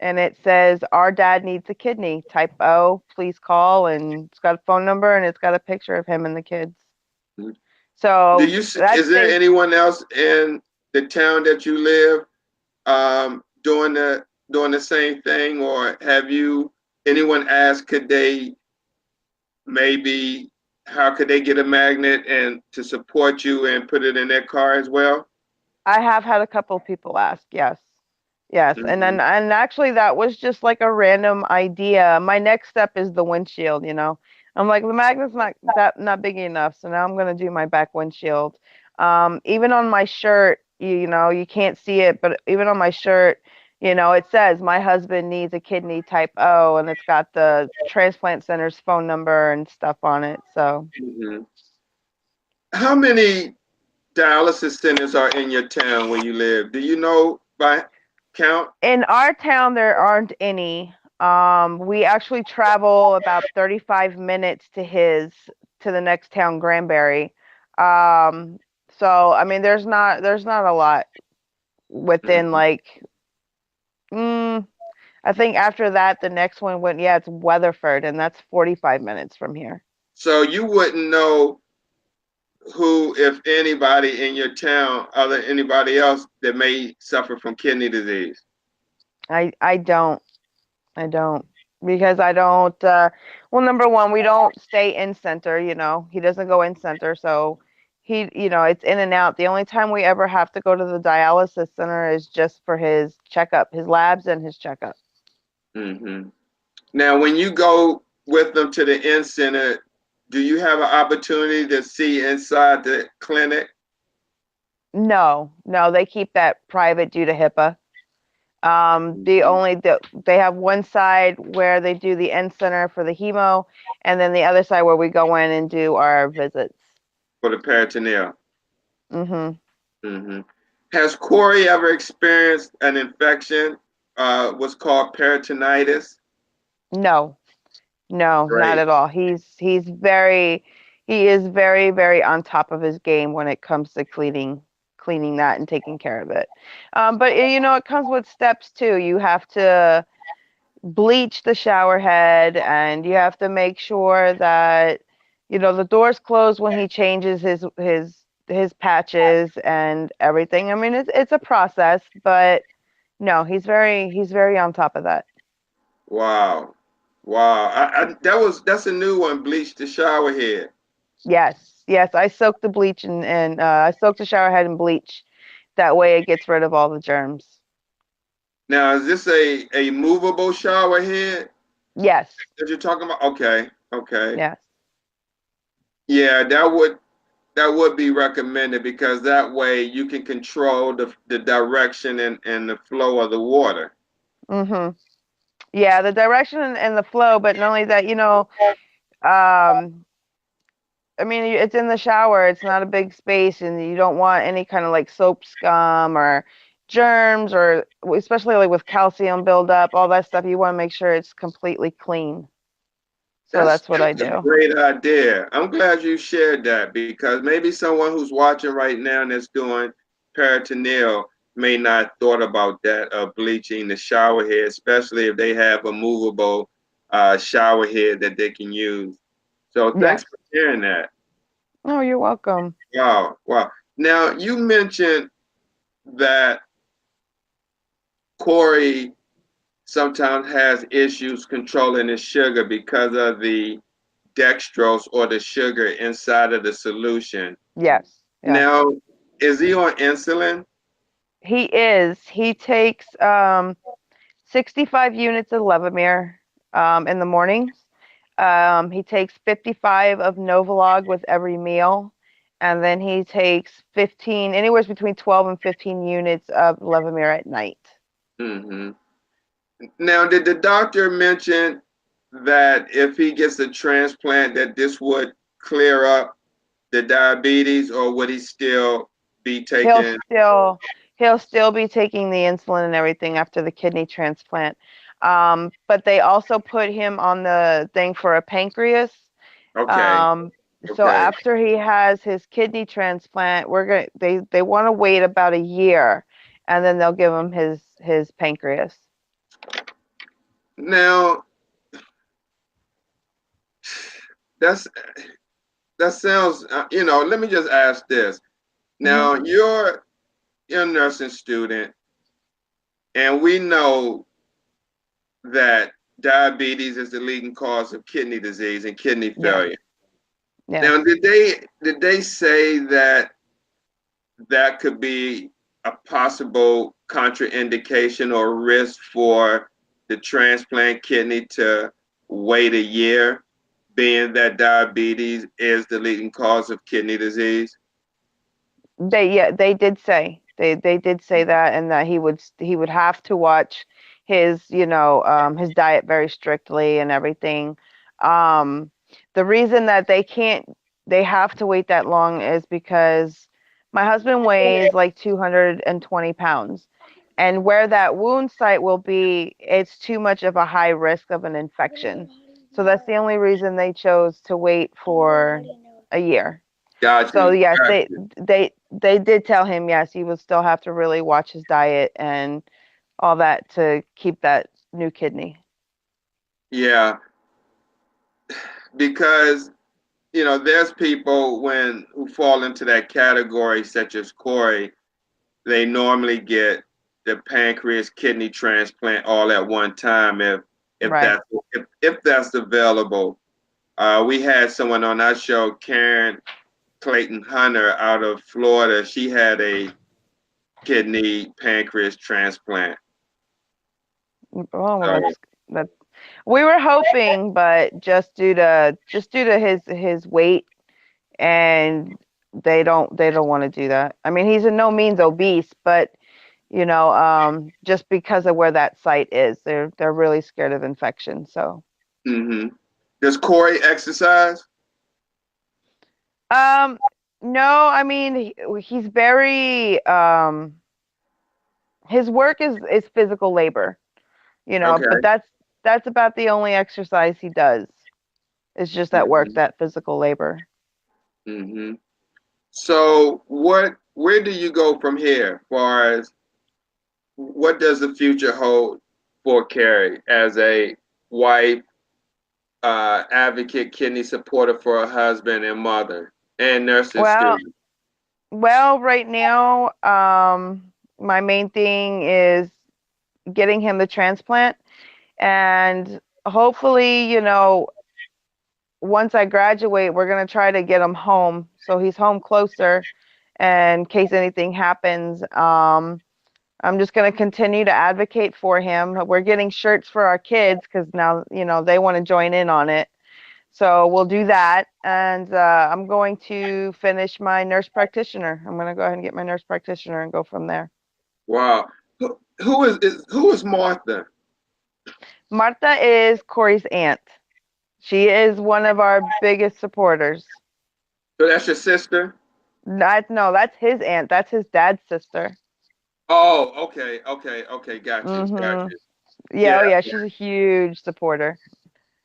and it says, "Our dad needs a kidney. Type O, please call." And it's got a phone number and it's got a picture of him and the kids. Do So you? that Is there stays. anyone else in the town that you live doing the same thing, or have you anyone asked could they maybe how could they get a magnet and to support you and put it in their car as well? I have had a couple of people ask. Yes, yes, and Hmm. then and actually that was just like a random idea. My next step is the windshield. I'm like the magnet's not big enough, so now I'm gonna do my back windshield. Even on my shirt, you can't see it, but even on my shirt, it says my husband needs a kidney type O, and it's got the transplant center's phone number and stuff on it. So Hmm. How many dialysis centers are in your town where you live? Do you know by count? in our town, there aren't any. We actually travel about 35 minutes to the next town, Granbury. Um, so I mean, there's not a lot within Hmm. like. Mm, I think after that, the next one went. Yeah, it's Weatherford, and that's 45 minutes from here. So you wouldn't know who, if anybody in your town, other anybody else that may suffer from kidney disease. I don't. I don't because I don't. Well, number one, we don't stay in center. He doesn't go in center, so it's in and out. The only time we ever have to go to the dialysis center is just for his checkup, his labs, and his checkup. Hmm. Now, when you go with them to the in center, do you have an opportunity to see inside the clinic No, no, they keep that private due to HIPAA. They have one side where they do the end center for the hemo, and then the other side where we go in and do our visits. for the peritoneal? Mhm. Hmm. Has Corey ever experienced an infection? What's called peritonitis? No. No, not Great. at all. He is very, very on top of his game when it comes to cleaning that and taking care of it. But it comes with steps too. You have to bleach the shower head, and you have to make sure that the door's closed when he changes his patches and everything. I mean, it's a process, but no, he's very on top of that. Wow. Wow. That's a new one. Bleach the shower head. Yes, yes. I soak the bleach and I soak the shower head in bleach. That way it gets rid of all the germs. Now, is this a movable shower head Yes, that you're talking about? Okay. Okay. yes. Yeah, that would be recommended because that way you can control the direction and the flow of the water. Mhm. Yeah, the direction and the flow, but not only that, um, I mean, it's in the shower. It's not a big space, and you don't want any kind of like soap scum or germs, or especially like with calcium buildup, all that stuff. You want to make sure it's completely clean. So that's what I That's a do. great idea. I'm glad you shared that because maybe someone who's watching right now and that's doing peritoneal may not thought about that of bleaching the shower head, especially if they have a movable shower head that they can use. So thanks Yes. for sharing that. Oh, you're welcome. Wow, wow. Now you mentioned that Corey sometimes has issues controlling his sugar because of the dextrose or the sugar inside of the solution. Yes. Yes. Now, is he on insulin? He is. He takes 65 units of Levemir in the mornings. He takes 55 of Novolog with every meal. And then he takes 15, anywhere between 12 and 15 units of Levemir at night. Hmm. Now, did the doctor mention that if he gets a transplant, that this would clear up the diabetes, or would he still be He'll taking? still he'll still be taking the insulin and everything after the kidney transplant. But they also put him on the thing for a pancreas. Okay, Um, so okay. after he has his kidney transplant, they want to wait about a year, and then they'll give him his pancreas. Now that's that sounds. Let me just ask this. Hmm. Now you're a nursing student, and we know that diabetes is the leading cause of kidney disease and kidney Yes, failure. yes. Now, did they say that that could be a possible contraindication or risk for the transplant kidney to wait a year, being that diabetes is the leading cause of kidney disease? They did say they did say that, and that he would have to watch his diet very strictly and everything. Um, the reason that they have to wait that long is because my husband weighs like 220 pounds, and where that wound site will be, it's too much of a high risk of an infection. So that's the only reason they chose to wait for a year. Got So you. yes, Got they you. they they did tell him yes, he would still have to really watch his diet and all that to keep that new kidney. Yeah, because there's people who fall into that category, such as Corey. They normally get the pancreas kidney transplant all at one time if Right. that's if that's available. We had someone on our show, Karen Clayton Hunter out of Florida. She had a kidney pancreas transplant. Oh well, So, that we were hoping, but just due to his weight, and they don't want to do that. I mean, he's in no means obese, but just because of where that site is, they're really scared of infection. So hmm does Corey exercise? um no, I mean he's very his work is physical labor, but Okay. that's about the only exercise he does. It's just that work, hmm that physical labor. hmm So, where do you go from here? As far as what does the future hold for Carrie as a wife, advocate, kidney supporter for her husband and mother, and nursing Well, student? well, right now, my main thing is getting him the transplant, and hopefully, once I graduate, we're gonna try to get him home so he's home closer, and in case anything happens. I'm just going to continue to advocate for him. We're getting shirts for our kids because now, they want to join in on it. So we'll do that. And I'm going to finish my nurse practitioner. I'm going to go ahead and get my nurse practitioner and go from there. Wow. Who is Martha? Marta is Corey's aunt. She is one of our biggest supporters. So that's your sister? No, that's his aunt. That's his dad's sister. Oh, okay, okay, okay. Got you, got Mm-hmm. you. Yeah, Yeah. oh yeah, she's a huge supporter.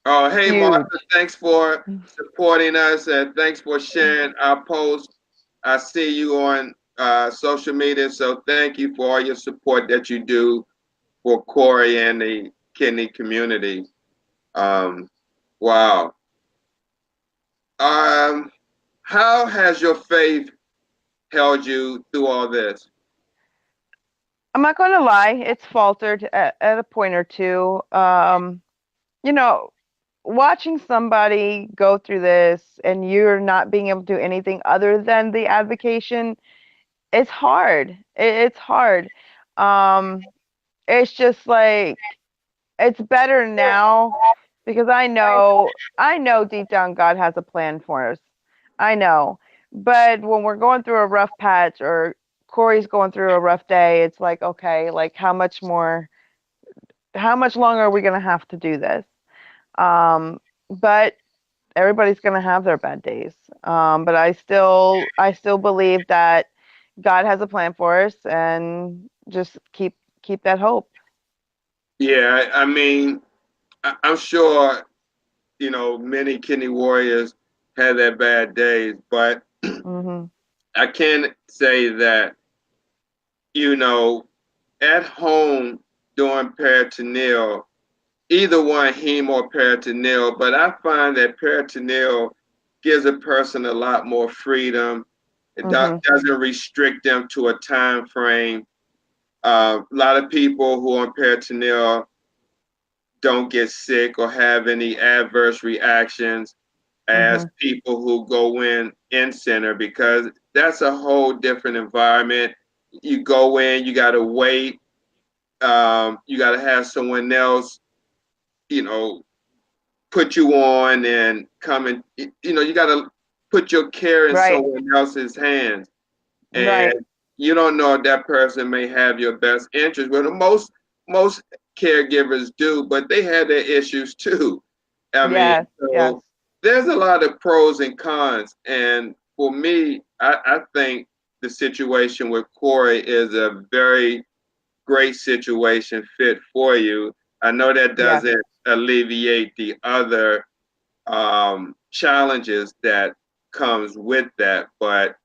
Oh, hey, Martha. Huge. Thanks for supporting us, and thanks for sharing our post. I see you on social media, so thank you for all your support that you do for Corey and the kidney community. Um, wow. Um, how has your faith held you through all this? I'm not going to lie, it's faltered at a point or two. You know, Watching somebody go through this and you're not being able to do anything other than the advocation, it's hard. It's hard. Um, it's just like it's better now because I know deep down God has a plan for us. I know. But when we're going through a rough patch or Corey's going through a rough day, it's like, okay, like how much longer are we going to have to do this? But everybody's going to have their bad days. But I still believe that God has a plan for us, and just keep that hope. Yeah, I mean, I'm sure, many kidney warriors had their bad days, but Mhm. I can say that, you know, at home doing peritoneal, either one, heme or peritoneal, but I find that peritoneal gives a person a lot more freedom. It Mhm. doesn't restrict them to a time frame. A lot of people who are on peritoneal don't get sick or have any adverse reactions as Mhm. people who go in center, because that's a whole different environment. You go in, you got to wait. You got to have someone else, you know, put you on and come and, you got to put your care in Right. someone else's hands. And Right. you don't know if that person may have your best interest. Well, most caregivers do, but they have their issues too. I mean, Yes. Yes. so there's a lot of pros and cons. And for me, I think the situation with Corey is a very great situation fit for you. I know that Yes. doesn't alleviate the other challenges that comes with that, but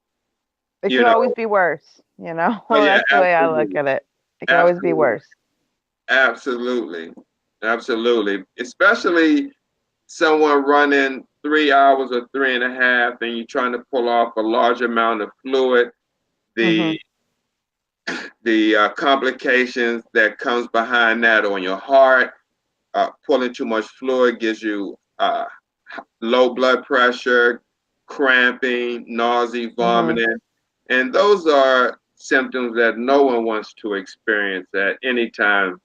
It you could always know, be worse. You know. oh yeah, That's the way I look absolutely, at it. It could always be absolutely, worse. absolutely, absolutely. Especially someone running 3 hours or three and a half, and you're trying to pull off a large amount of fluid. The Mhm. complications that comes behind that on your heart, pulling too much fluid gives you low blood pressure, cramping, nausea, Mhm. vomiting, and those are symptoms that no one wants to experience at any time.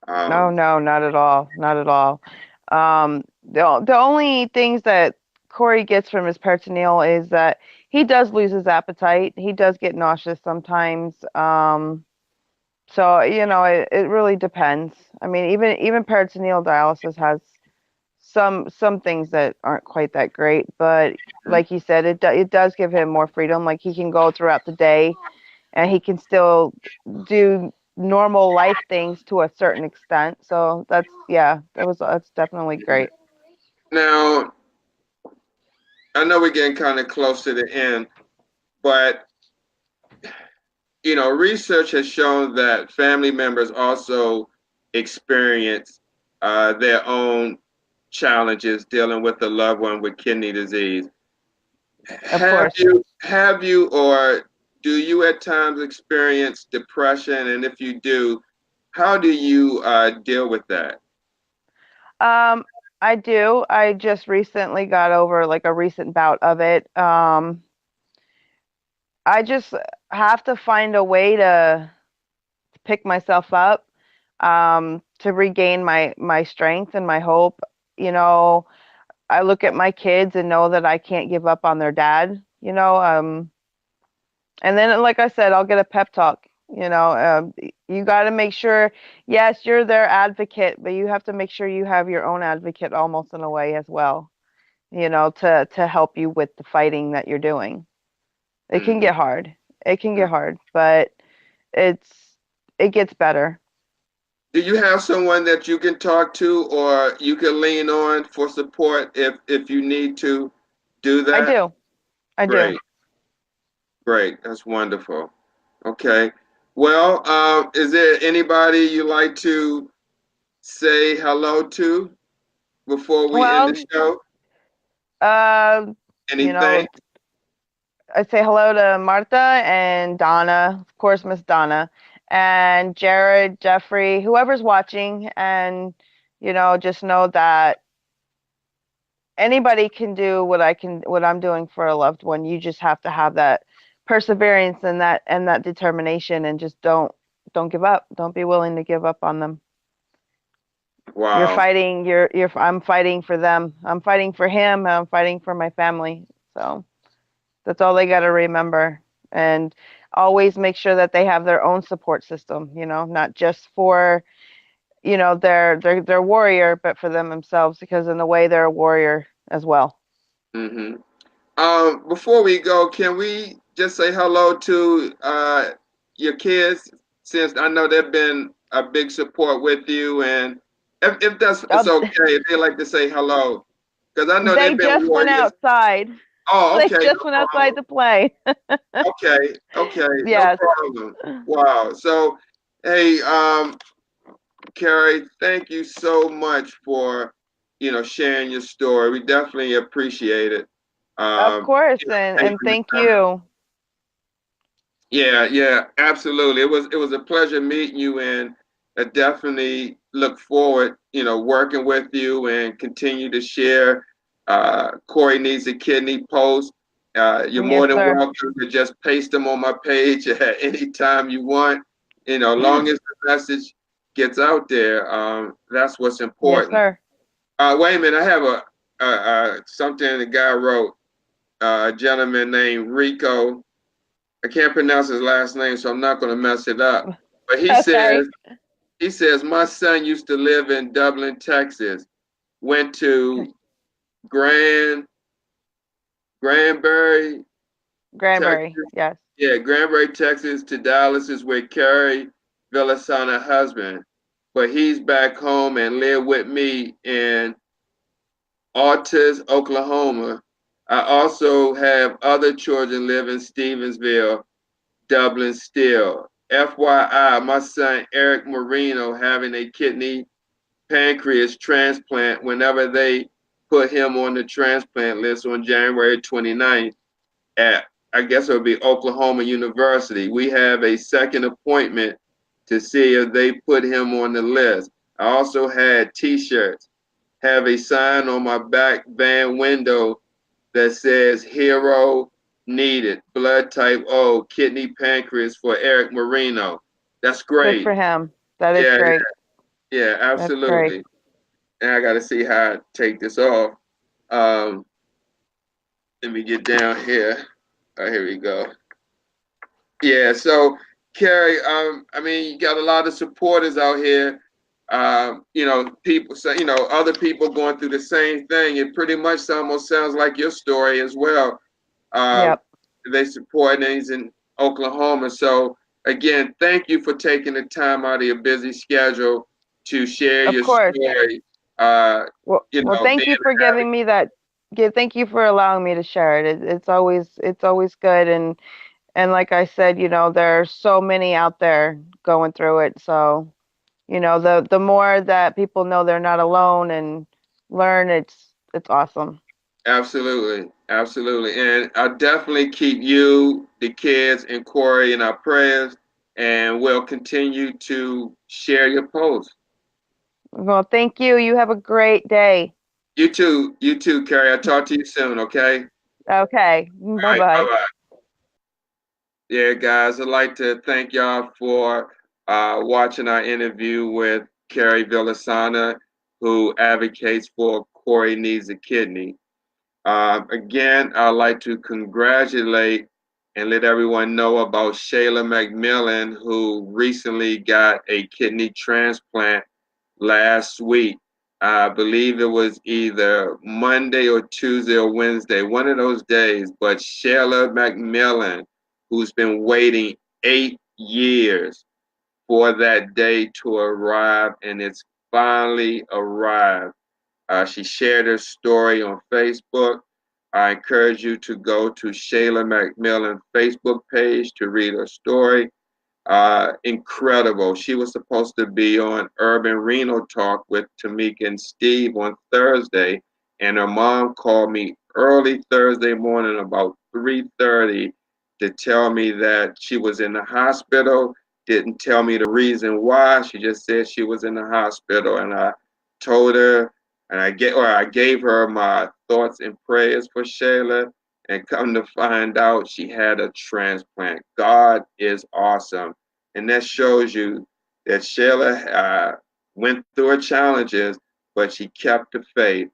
No, Um, no, not at all. Not at all. The only things that Corey gets from his peritoneal is that he does lose his appetite. He does get nauseous sometimes. So it really depends. I mean, even peritoneal dialysis has some things that aren't quite that great, but like you said, it does give him more freedom. Like, he can go throughout the day, and he can still do normal life things to a certain extent. So that's definitely great. Now, I know we're getting kind of close to the end, but research has shown that family members also experience their own challenges dealing with a loved one with kidney disease. Of Have course. you or do you at times experience depression? And if you do, how do you deal with that? Um, I do. I just recently got over like a recent bout of it. I just have to find a way to pick myself up, to regain my strength and my hope. You know, I look at my kids and know that I can't give up on their dad. And then, like I said, I'll get a pep talk. You got to make sure, yes, you're their advocate, but you have to make sure you have your own advocate almost in a way as well, to help you with the fighting that you're doing. It can Mhm. get hard. It can get hard, but it's it gets better. Do you have someone that you can talk to or you can lean on for support if you need to do I that? do. I do. Great, great. That's wonderful. Okay. Well, is there anybody you like to say hello to before we end the Well, show? uh, you Anything? know, I say hello to Martha and Donna, of course, Miss Donna, and Jared, Jeffrey, whoever's watching, and just know that anybody can do what I'm doing for a loved one. You just have to have that perseverance and that determination, and just don't give up. Don't be willing to give up on them. You're Wow. fighting. I'm fighting for them. I'm fighting for him. I'm fighting for my family. So. That's all they got to remember. And always make sure that they have their own support system, not just for they're warrior, but for themselves, because in a way they're a warrior as well. Hmm. Before we go, can we just say hello to your kids, since I know they've been a big support with you, and if that's it's Uh, okay if they like to say hello, because I know they they've been just went warriors. outside. Oh, They okay, just no went outside problem. to play. Okay, okay, no Yes. problem. Wow. So, hey, Carrie, thank you so much for, sharing your story. We definitely appreciate it. Of Um, course, and Taking the thank time. you. Yeah, yeah, absolutely. It was a pleasure meeting you, and I definitely look forward, working with you and continue to share. Corey needs a kidney post. You're more Yes, than sir. welcome to just paste them on my page at any time you want. Long as the message gets out there, that's what's Yes, important. sir. Wait a minute, I have something the guy wrote. A gentleman named Rico. I can't pronounce his last name, so I'm not going to mess it up. But he Okay. says, he says, my son used to live in Dublin, Texas. Went Okay. to Grand Granbury, Granbury. Texas. Yes. Yeah, Granbury, Texas to Dallas is where Carrie Villasana husband. But he's back home and live with me in Altus, Oklahoma. I also have other children live in Stevensville, Dublin still. FYI, my son Eric Marino having a kidney pancreas transplant whenever they put him on the transplant list on January 29th at, I guess it would be Oklahoma University. We have a second appointment to see if they put him on the list. I also had t-shirts, have a sign on my back van window that says hero needed, blood type O, kidney pancreas for Eric Marino. That's Good for great. him. That is Yeah, great. yeah, That's great. absolutely. And I got to see how I take this off. Um, Let me get down here. Here we go. Yeah, so Carrie, I mean, you got a lot of supporters out here. People say, other people going through the same thing. It pretty much almost sounds like your story as well. Um, Yep. they support, and he's in Oklahoma. So again, thank you for taking the time out of your busy schedule to share Of your course. story. Well, thank Being you for giving me that. Thank you for allowing me to share it. It's always good, and like I said, there are so many out there going through it. So, the more that people know they're not alone and learn, it's awesome. absolutely, absolutely, and I definitely keep you, the kids, and Corey in our prayers, and we'll continue to share your posts. Well, thank you. You have a great day. You too, Carrie. I'll talk to you soon. Okay. Okay. All Bye right. Bye bye. bye. Yeah, guys, I'd like to thank y'all for watching our interview with Carrie Villasana, who advocates for Corey needs a kidney. Again, I'd like to congratulate and let everyone know about Shayla McMillan, who recently got a kidney transplant last week. I believe it was either Monday or Tuesday or Wednesday, one of those days. But Shayla McMillan, who's been waiting 8 years for that day to arrive, and it's finally arrived. She shared her story on Facebook. I encourage you to go to Shayla McMillan Facebook page to read her story. Incredible. She was supposed to be on Urban Reno Talk with Tamika and Steve on Thursday, and her mom called me early Thursday morning about 3:30 to tell me that she was in the hospital. Didn't tell me the reason why. She just said she was in the hospital, and I told her, and I gave her my thoughts and prayers for Shayla, and come to find out she had a transplant. God is awesome. And that shows you that Shayla went through her challenges, but she kept the faith.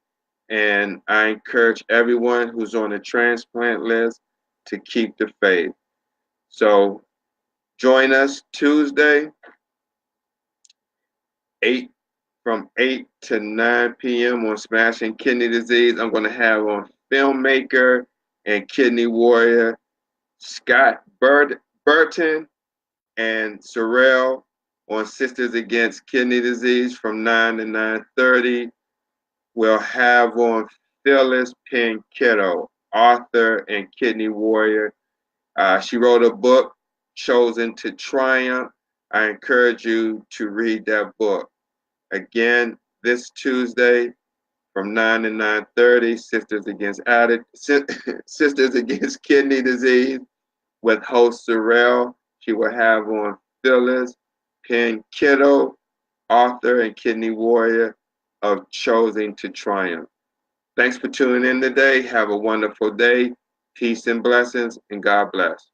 And I encourage everyone who's on the transplant list to keep the faith. So join us Tuesday, 8 from 8 to 9 p.m. on Smashing Kidney Disease. I'm going to have on filmmaker and kidney warrior Scott Burton and Sorrell on Sisters Against Kidney Disease from 9 to 9:30. We'll have on Phyllis Pinketto, author and kidney warrior. She wrote a book, Chosen to Triumph. I encourage you to read that book. Again, this Tuesday from 9 to 9:30, Sisters Against Kidney Disease with host Sorrell. She will have on Phyllis Pinketto, author and kidney warrior of Chosen to Triumph. Thanks for tuning in today. Have a wonderful day. Peace and blessings, and God bless.